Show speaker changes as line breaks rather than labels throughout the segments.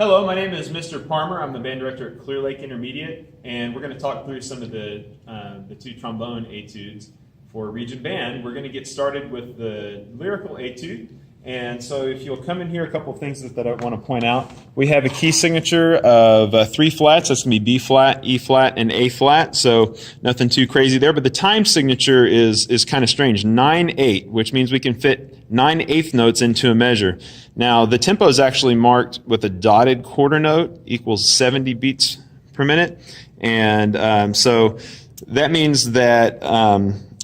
Hello, my name is Mr. Palmer. I'm the band director at Clear Lake Intermediate, and we're going to talk through some of the two trombone etudes for Region Band. We're going to get started with the lyrical etude. And so if you'll come in here, a couple of things that I want to point out. We have a key signature of 3 flats. That's going to be B flat, E flat, and A flat. So nothing too crazy there. But the time signature is kind of strange. 9/8, which means we can fit 9/8 notes into a measure. Now the tempo is actually marked with a dotted quarter note equals 70 beats per minute. And so that means that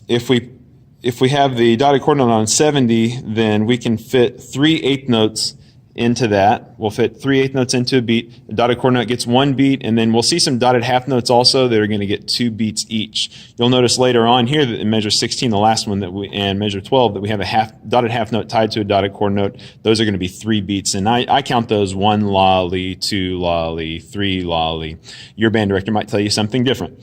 if we have the dotted quarter note on 70, then we can fit 3/8 notes into that. We'll fit 3/8 notes into a beat. The dotted quarter note gets 1 beat, and then we'll see some dotted half notes also that are going to get 2 beats each. You'll notice later on here that in measure 16, the last one, and measure 12, that we have a dotted half note tied to a dotted quarter note. Those are going to be 3 beats, and I count those 1 lolly, 2 lolly, 3 lolly. Your band director might tell you something different.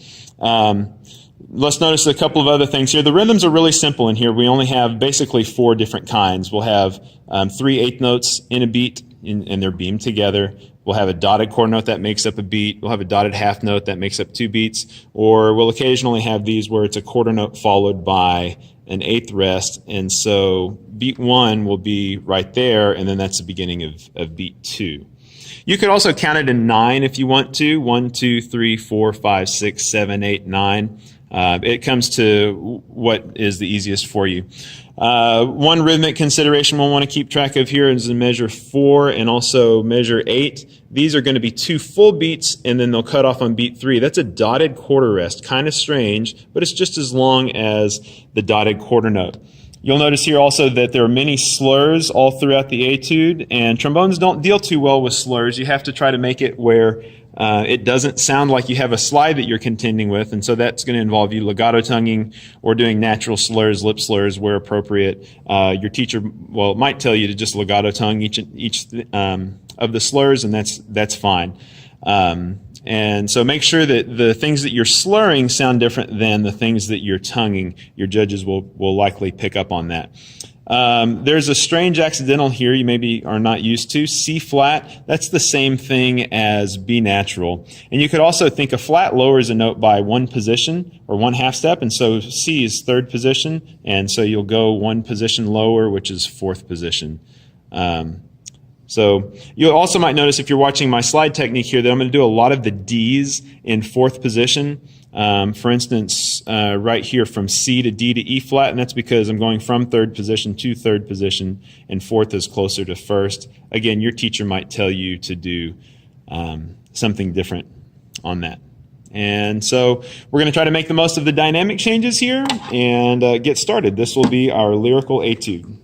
Let's notice a couple of other things here. The rhythms are really simple in here. We only have basically 4 different kinds. We'll have 3/8 notes in a beat, and they're beamed together. We'll have a dotted quarter note that makes up a beat. We'll have a dotted half note that makes up 2 beats. Or we'll occasionally have these where it's a quarter note followed by an 1/8 rest. And so beat 1 will be right there, and then that's the beginning of beat 2. You could also count it in 9 if you want to. 1, 2, 3, 4, 5, 6, 7, 8, 9. It comes to what is the easiest for you. One rhythmic consideration we'll want to keep track of here is in measure 4 and also measure 8. These are going to be 2 full beats, and then they'll cut off on beat 3. That's a dotted quarter rest. Kind of strange, but it's just as long as the dotted quarter note. You'll notice here also that there are many slurs all throughout the etude, and trombones don't deal too well with slurs. You have to try to make it where it doesn't sound like you have a slide that you're contending with, and so that's going to involve you legato tonguing or doing natural slurs, lip slurs where appropriate. Your teacher, might tell you to just legato tongue each of the slurs, and that's fine. And so make sure that the things that you're slurring sound different than the things that you're tonguing. Your judges will likely pick up on that. There's a strange accidental here you maybe are not used to. C flat, that's the same thing as B natural. And you could also think a flat lowers a note by 1 position or 1/2 step, and so C is 3rd position, and so you'll go 1 position lower, which is 4th position. So you also might notice if you're watching my slide technique here that I'm going to do a lot of the D's in 4th position. For instance, right here from C to D to E flat, and that's because I'm going from 3rd position to 3rd position, and 4th is closer to 1st. Again, your teacher might tell you to do something different on that. And so we're going to try to make the most of the dynamic changes here and get started. This will be our lyrical etude.